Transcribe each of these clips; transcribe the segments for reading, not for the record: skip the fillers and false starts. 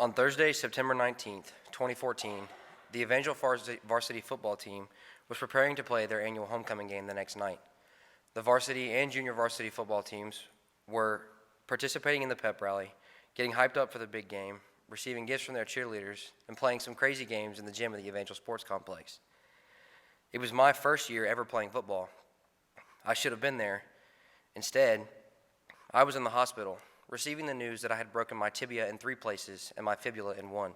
On Thursday, September 19th, 2014, the Evangel varsity football team was preparing to play their annual homecoming game the next night. The varsity and junior varsity football teams were participating in the pep rally, getting hyped up for the big game, receiving gifts from their cheerleaders, and playing some crazy games in the gym of the Evangel Sports Complex. It was my first year ever playing football. I should have been there. Instead, I was in the hospital, receiving the news that I had broken my tibia in 3 places and my fibula in 1.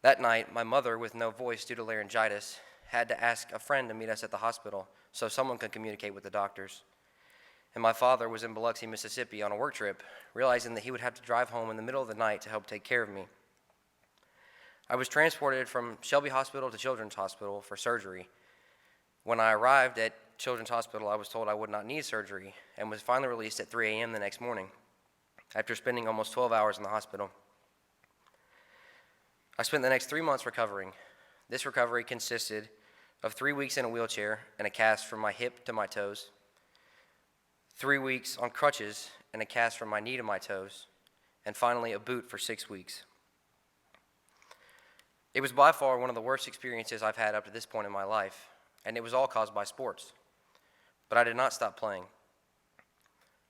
That night, my mother, with no voice due to laryngitis, had to ask a friend to meet us at the hospital so someone could communicate with the doctors. And my father was in Biloxi, Mississippi on a work trip, realizing that he would have to drive home in the middle of the night to help take care of me. I was transported from Shelby Hospital to Children's Hospital for surgery. When I arrived at Children's Hospital, I was told I would not need surgery and was finally released at 3 a.m. the next morning after spending almost 12 hours in the hospital. I spent the next 3 months recovering. This recovery consisted of 3 weeks in a wheelchair and a cast from my hip to my toes, 3 weeks on crutches and a cast from my knee to my toes, and finally a boot for 6 weeks. It was by far one of the worst experiences I've had up to this point in my life, and it was all caused by sports. But I did not stop playing.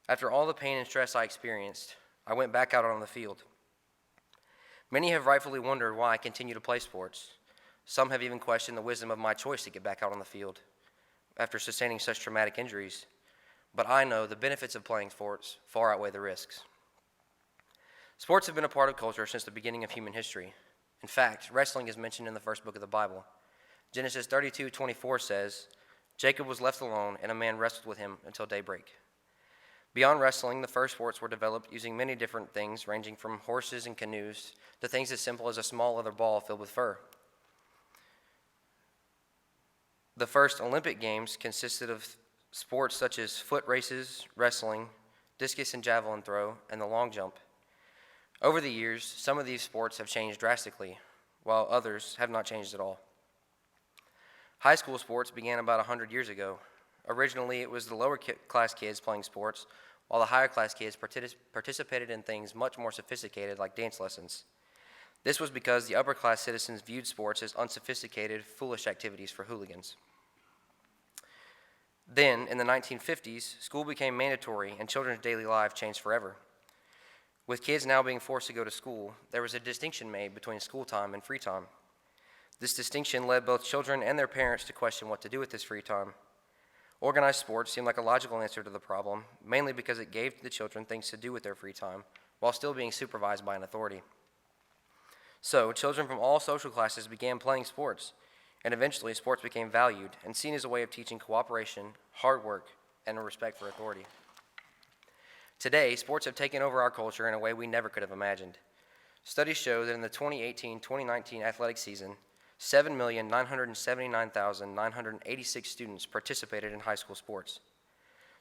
After all the pain and stress I experienced, I went back out on the field. Many have rightfully wondered why I continue to play sports. Some have even questioned the wisdom of my choice to get back out on the field after sustaining such traumatic injuries. But I know the benefits of playing sports far outweigh the risks. Sports have been a part of culture since the beginning of human history. In fact, wrestling is mentioned in the first book of the Bible. Genesis 32:24 says, "Jacob was left alone, and a man wrestled with him until daybreak." Beyond wrestling, the first sports were developed using many different things, ranging from horses and canoes to things as simple as a small leather ball filled with fur. The first Olympic Games consisted of sports such as foot races, wrestling, discus and javelin throw, and the long jump. Over the years, some of these sports have changed drastically, while others have not changed at all. High school sports began about 100 years ago. Originally, it was the lower class kids playing sports, while the higher class kids participated in things much more sophisticated like dance lessons. This was because the upper class citizens viewed sports as unsophisticated, foolish activities for hooligans. Then, in the 1950s, school became mandatory and children's daily life changed forever. With kids now being forced to go to school, there was a distinction made between school time and free time. This distinction led both children and their parents to question what to do with this free time. Organized sports seemed like a logical answer to the problem, mainly because it gave the children things to do with their free time, while still being supervised by an authority. So, children from all social classes began playing sports, and eventually sports became valued and seen as a way of teaching cooperation, hard work, and a respect for authority. Today, sports have taken over our culture in a way we never could have imagined. Studies show that in the 2018-2019 athletic season, 7,979,986 students participated in high school sports.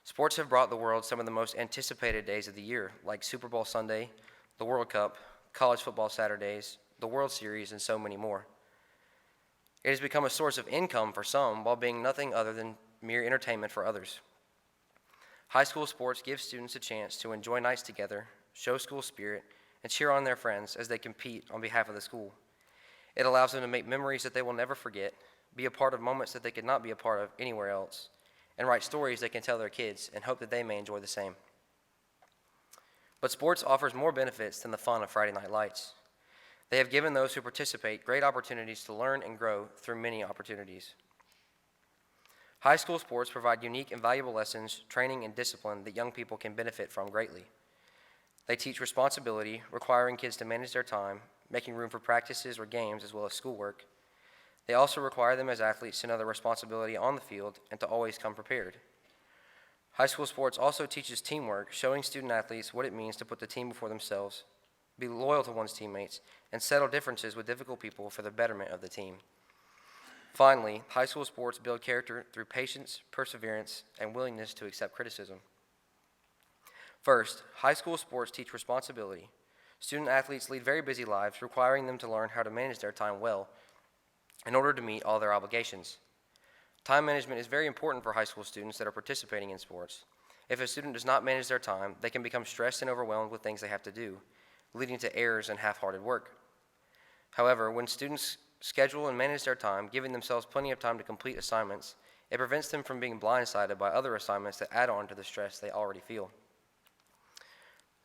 Sports have brought the world some of the most anticipated days of the year, like Super Bowl Sunday, the World Cup, college football Saturdays, the World Series, and so many more. It has become a source of income for some while being nothing other than mere entertainment for others. High school sports give students a chance to enjoy nights together, show school spirit, and cheer on their friends as they compete on behalf of the school. It allows them to make memories that they will never forget, be a part of moments that they could not be a part of anywhere else, and write stories they can tell their kids and hope that they may enjoy the same. But sports offers more benefits than the fun of Friday Night Lights. They have given those who participate great opportunities to learn and grow through many opportunities. High school sports provide unique and valuable lessons, training, and discipline that young people can benefit from greatly. They teach responsibility, requiring kids to manage their time, making room for practices or games as well as schoolwork. They also require them as athletes to know their responsibility on the field and to always come prepared. High school sports also teaches teamwork, showing student athletes what it means to put the team before themselves, be loyal to one's teammates, and settle differences with difficult people for the betterment of the team. Finally, high school sports build character through patience, perseverance, and willingness to accept criticism. First, high school sports teach responsibility. Student athletes lead very busy lives, requiring them to learn how to manage their time well in order to meet all their obligations. Time management is very important for high school students that are participating in sports. If a student does not manage their time, they can become stressed and overwhelmed with things they have to do. leading to errors and half-hearted work. However, when students schedule and manage their time, giving themselves plenty of time to complete assignments, it prevents them from being blindsided by other assignments that add on to the stress they already feel.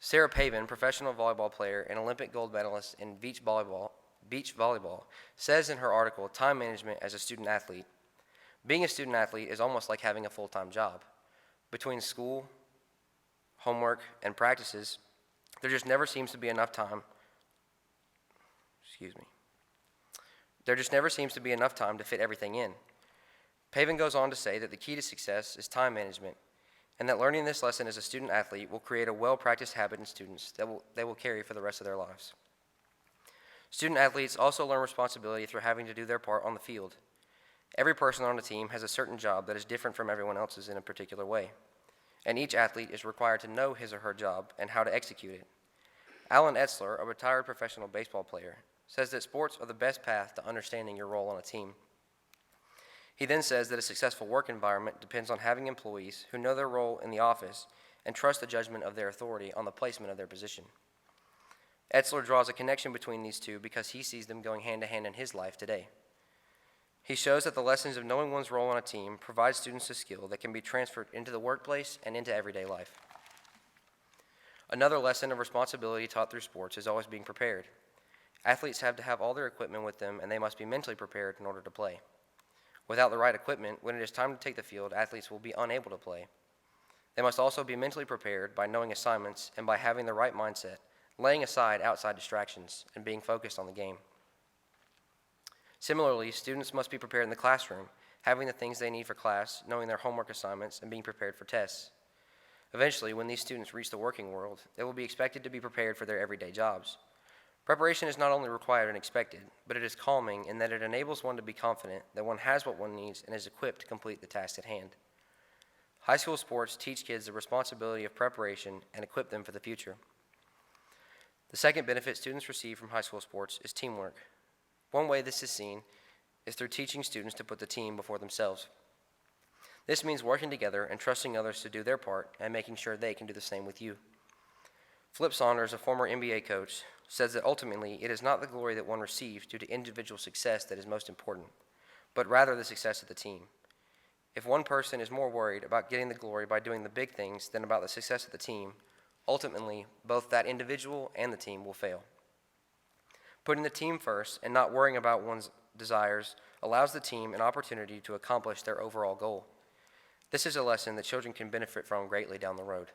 Sarah Pavin, professional volleyball player and Olympic gold medalist in beach volleyball, says in her article, Time Management as a Student Athlete, being a student athlete is almost like having a full-time job. Between school, homework, and practices, there just never seems to be enough time. There just never seems to be enough time to fit everything in. Pavin goes on to say that the key to success is time management, and that learning this lesson as a student athlete will create a well-practiced habit in students that they will carry for the rest of their lives. Student athletes also learn responsibility through having to do their part on the field. Every person on a team has a certain job that is different from everyone else's in a particular way, and each athlete is required to know his or her job and how to execute it. Alan Etzler, a retired professional baseball player, says that sports are the best path to understanding your role on a team. He then says that a successful work environment depends on having employees who know their role in the office and trust the judgment of their authority on the placement of their position. Etzler draws a connection between these two because he sees them going hand in hand in his life today. He shows that the lessons of knowing one's role on a team provide students a skill that can be transferred into the workplace and into everyday life. Another lesson of responsibility taught through sports is always being prepared. Athletes have to have all their equipment with them, and they must be mentally prepared in order to play. Without the right equipment, when it is time to take the field, athletes will be unable to play. They must also be mentally prepared by knowing assignments and by having the right mindset, laying aside outside distractions, and being focused on the game. Similarly, students must be prepared in the classroom, having the things they need for class, knowing their homework assignments, and being prepared for tests. Eventually, when these students reach the working world, they will be expected to be prepared for their everyday jobs. Preparation is not only required and expected, but it is calming in that it enables one to be confident that one has what one needs and is equipped to complete the task at hand. High school sports teach kids the responsibility of preparation and equip them for the future. The second benefit students receive from high school sports is teamwork. One way this is seen is through teaching students to put the team before themselves. This means working together and trusting others to do their part and making sure they can do the same with you. Flip Saunders, a former NBA coach, says that ultimately it is not the glory that one receives due to individual success that is most important, but rather the success of the team. If one person is more worried about getting the glory by doing the big things than about the success of the team, ultimately both that individual and the team will fail. Putting the team first and not worrying about one's desires allows the team an opportunity to accomplish their overall goal. This is a lesson that children can benefit from greatly down the road.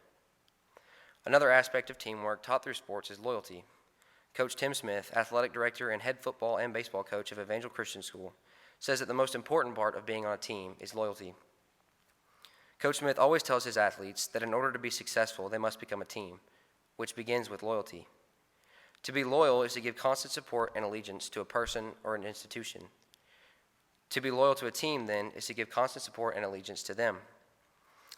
Another aspect of teamwork taught through sports is loyalty. Coach Tim Smith, athletic director and head football and baseball coach of Evangel Christian School, says that the most important part of being on a team is loyalty. Coach Smith always tells his athletes that in order to be successful, they must become a team, which begins with loyalty. To be loyal is to give constant support and allegiance to a person or an institution. To be loyal to a team, then, is to give constant support and allegiance to them.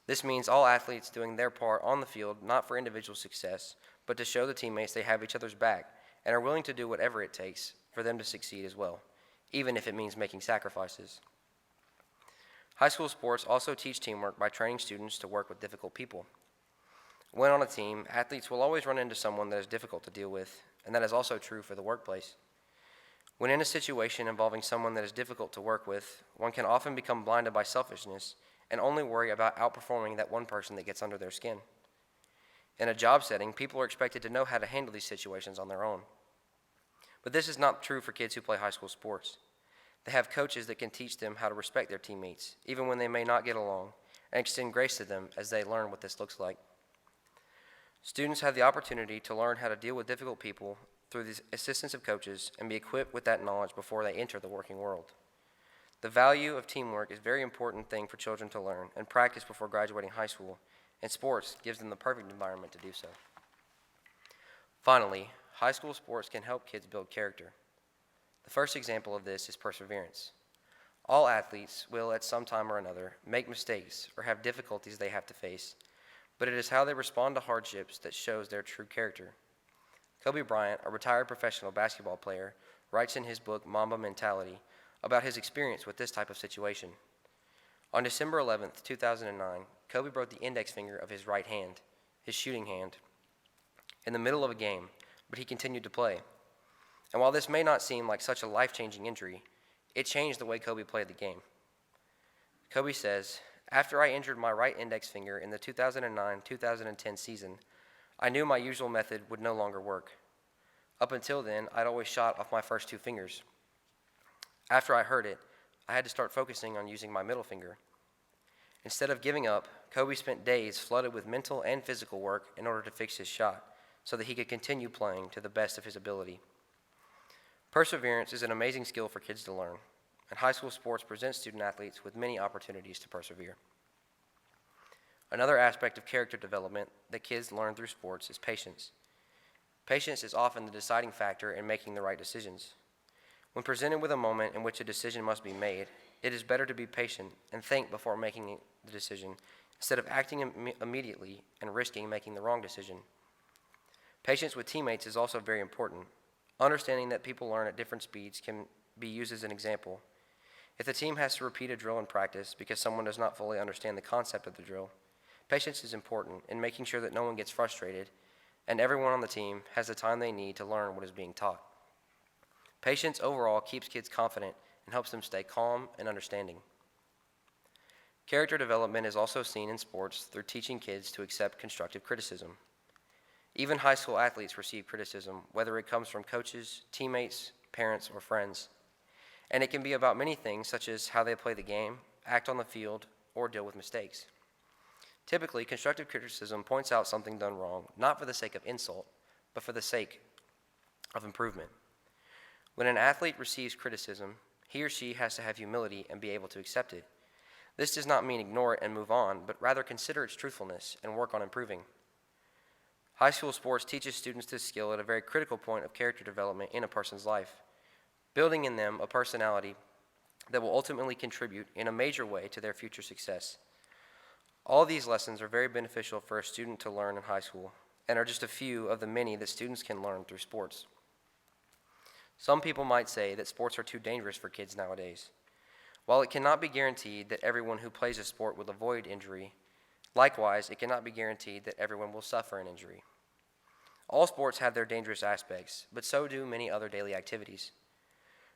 This means all athletes doing their part on the field, not for individual success, but to show the teammates they have each other's back and are willing to do whatever it takes for them to succeed as well, even if it means making sacrifices. High school sports also teach teamwork by training students to work with difficult people. When on a team, athletes will always run into someone that is difficult to deal with, and that is also true for the workplace. When in a situation involving someone that is difficult to work with, one can often become blinded by selfishness and only worry about outperforming that one person that gets under their skin. In a job setting, people are expected to know how to handle these situations on their own. But this is not true for kids who play high school sports. They have coaches that can teach them how to respect their teammates, even when they may not get along, and extend grace to them as they learn what this looks like. Students have the opportunity to learn how to deal with difficult people through the assistance of coaches and be equipped with that knowledge before they enter the working world. The value of teamwork is a very important thing for children to learn and practice before graduating high school, and sports gives them the perfect environment to do so. Finally, high school sports can help kids build character. The first example of this is perseverance. All athletes will, at some time or another, make mistakes or have difficulties they have to face, but it is how they respond to hardships that shows their true character. Kobe Bryant, a retired professional basketball player, writes in his book Mamba Mentality about his experience with this type of situation. On December 11, 2009, Kobe broke the index finger of his right hand, his shooting hand, in the middle of a game, but he continued to play. And while this may not seem like such a life-changing injury, it changed the way Kobe played the game. Kobe says, "After I injured my right index finger in the 2009-2010 season, I knew my usual method would no longer work. Up until then, I'd always shot off my first two fingers. After I hurt it, I had to start focusing on using my middle finger. Instead of giving up, Kobe spent days flooded with mental and physical work in order to fix his shot so that he could continue playing to the best of his ability." Perseverance is an amazing skill for kids to learn, and high school sports present student athletes with many opportunities to persevere. Another aspect of character development that kids learn through sports is patience. Patience is often the deciding factor in making the right decisions. When presented with a moment in which a decision must be made, it is better to be patient and think before making the decision instead of acting immediately and risking making the wrong decision. Patience with teammates is also very important. Understanding that people learn at different speeds can be used as an example. If the team has to repeat a drill in practice because someone does not fully understand the concept of the drill, patience is important in making sure that no one gets frustrated and everyone on the team has the time they need to learn what is being taught. Patience overall keeps kids confident and helps them stay calm and understanding. Character development is also seen in sports through teaching kids to accept constructive criticism. Even high school athletes receive criticism, whether it comes from coaches, teammates, parents, or friends. And it can be about many things, such as how they play the game, act on the field, or deal with mistakes. Typically, constructive criticism points out something done wrong, not for the sake of insult, but for the sake of improvement. When an athlete receives criticism, he or she has to have humility and be able to accept it. This does not mean ignore it and move on, but rather consider its truthfulness and work on improving. High school sports teaches students this skill at a very critical point of character development in a person's life, building in them a personality that will ultimately contribute in a major way to their future success. All these lessons are very beneficial for a student to learn in high school and are just a few of the many that students can learn through sports. Some people might say that sports are too dangerous for kids nowadays. While it cannot be guaranteed that everyone who plays a sport will avoid injury, likewise, it cannot be guaranteed that everyone will suffer an injury. All sports have their dangerous aspects, but so do many other daily activities.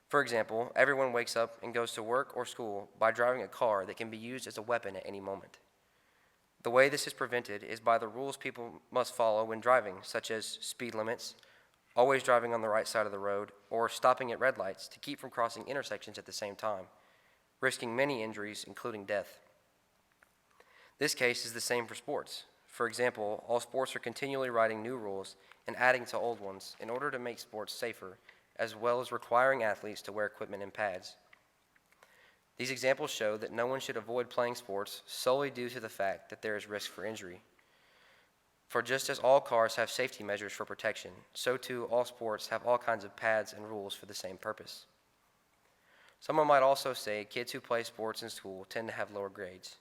For example, everyone wakes up and goes to work or school by driving a car that can be used as a weapon at any moment. The way this is prevented is by the rules people must follow when driving, such as speed limits, always driving on the right side of the road, or stopping at red lights to keep from crossing intersections at the same time, risking many injuries, including death. This case is the same for sports. For example, all sports are continually writing new rules and adding to old ones in order to make sports safer, as well as requiring athletes to wear equipment and pads. These examples show that no one should avoid playing sports solely due to the fact that there is risk for injury. For just as all cars have safety measures for protection, so too all sports have all kinds of pads and rules for the same purpose. Someone might also say kids who play sports in school tend to have lower grades.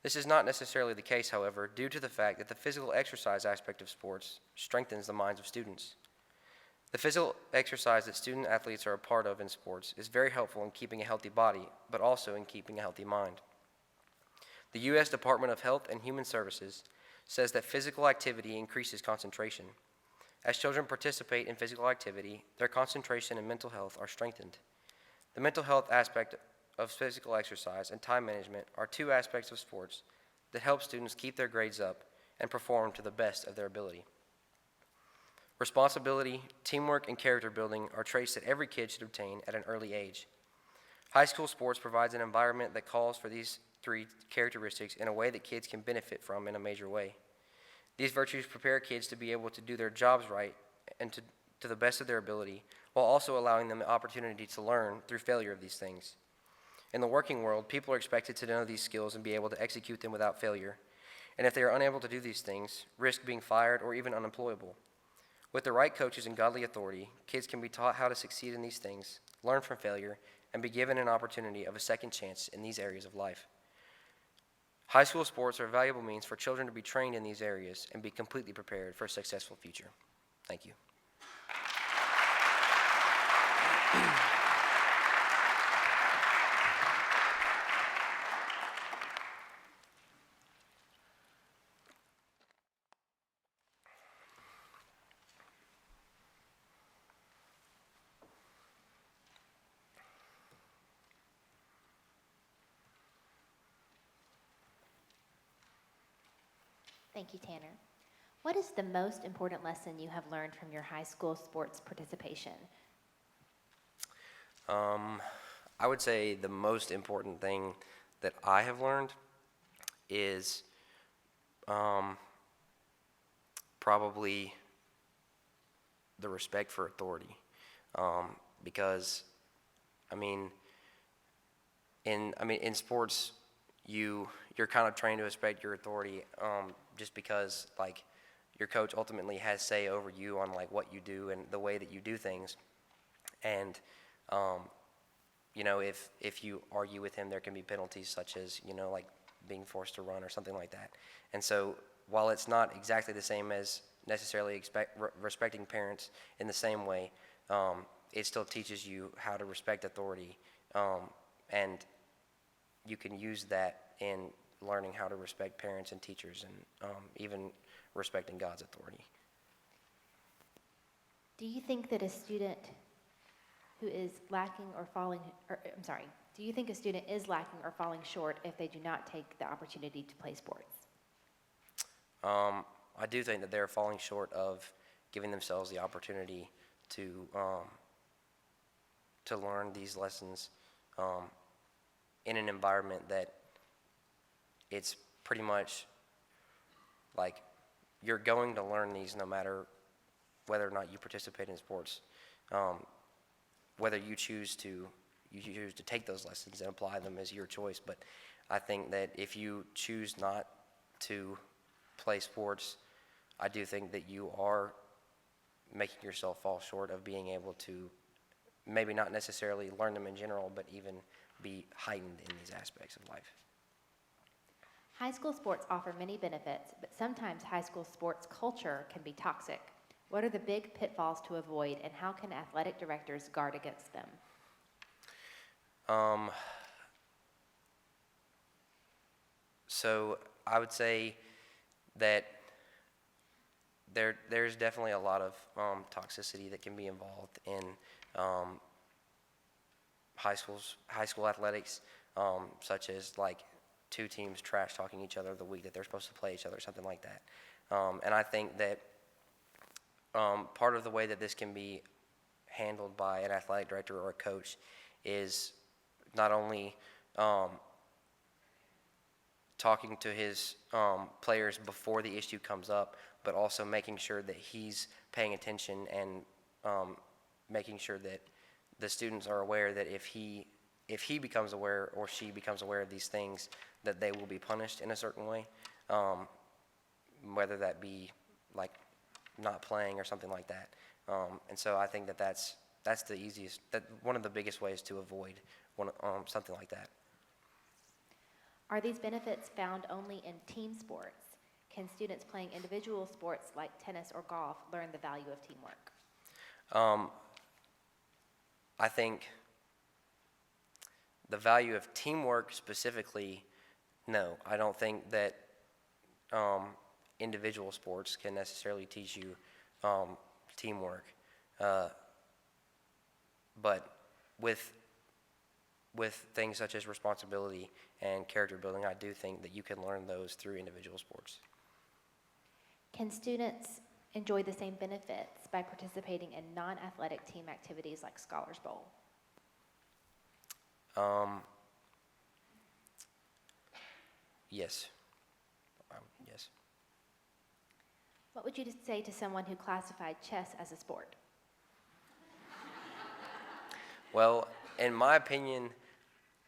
This is not necessarily the case, however, due to the fact that the physical exercise aspect of sports strengthens the minds of students. The physical exercise that student athletes are a part of in sports is very helpful in keeping a healthy body, but also in keeping a healthy mind. The U.S. Department of Health and Human Services says that physical activity increases concentration. As children participate in physical activity, their concentration and mental health are strengthened. The mental health aspect of physical exercise and time management are two aspects of sports that help students keep their grades up and perform to the best of their ability. Responsibility, teamwork, and character building are traits that every kid should obtain at an early age. High school sports provides an environment that calls for these three characteristics in a way that kids can benefit from in a major way. These virtues prepare kids to be able to do their jobs right and to the best of their ability, while also allowing them the opportunity to learn through failure of these things. In the working world, people are expected to know these skills and be able to execute them without failure. And if they are unable to do these things, risk being fired or even unemployable. With the right coaches and godly authority, kids can be taught how to succeed in these things, learn from failure, and be given an opportunity of a second chance in these areas of life. High school sports are a valuable means for children to be trained in these areas and be completely prepared for a successful future. Thank you. Thank you, Tanner. What is the most important lesson you have learned from your high school sports participation? I would say the most important thing that I have learned is probably the respect for authority. Because, I mean, in sports, you're kind of trained to respect your authority, just because like your coach ultimately has say over you on like what you do and the way that you do things, and if you argue with him, there can be penalties such as like being forced to run or something like that. And so while it's not exactly the same as necessarily respecting parents in the same way, it still teaches you how to respect authority, and you can use that in learning how to respect parents and teachers, and even respecting God's authority. Do you think that a student who is lacking or falling, do you think a student is lacking or falling short if they do not take the opportunity to play sports? I do think that they're falling short of giving themselves the opportunity to learn these lessons in an environment that it's pretty much like you're going to learn these no matter whether or not you participate in sports. Whether you choose to take those lessons and apply them is your choice. But I think that if you choose not to play sports, I do think that you are making yourself fall short of being able to maybe not necessarily learn them in general, but even be heightened in these aspects of life. High school sports offer many benefits, but sometimes high school sports culture can be toxic. What are the big pitfalls to avoid, and how can athletic directors guard against them? So I would say that there's definitely a lot of toxicity that can be involved in high school athletics, such as like two teams trash talking each other the week that they're supposed to play each other, something like that. And I think that part of the way that this can be handled by an athletic director or a coach is not only talking to his players before the issue comes up, but also making sure that he's paying attention and making sure that the students are aware that if he becomes aware or she becomes aware of these things, that they will be punished in a certain way, whether that be like not playing or something like that. And so I think that that's the easiest, one of the biggest ways to avoid something like that. Are these benefits found only in team sports? Can students playing individual sports like tennis or golf learn the value of teamwork? I think the value of teamwork specifically, no. I don't think that individual sports can necessarily teach you teamwork. But with things such as responsibility and character building, I do think that you can learn those through individual sports. Can students enjoy the same benefits by participating in non-athletic team activities like Scholars Bowl? Yes. Yes. What would you say to someone who classified chess as a sport? Well, in my opinion,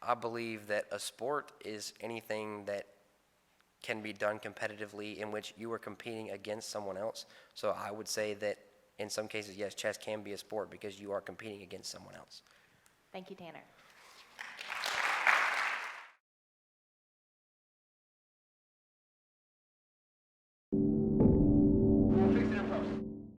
I believe that a sport is anything that can be done competitively in which you are competing against someone else. So I would say that in some cases, yes, chess can be a sport because you are competing against someone else. Thank you, Tanner.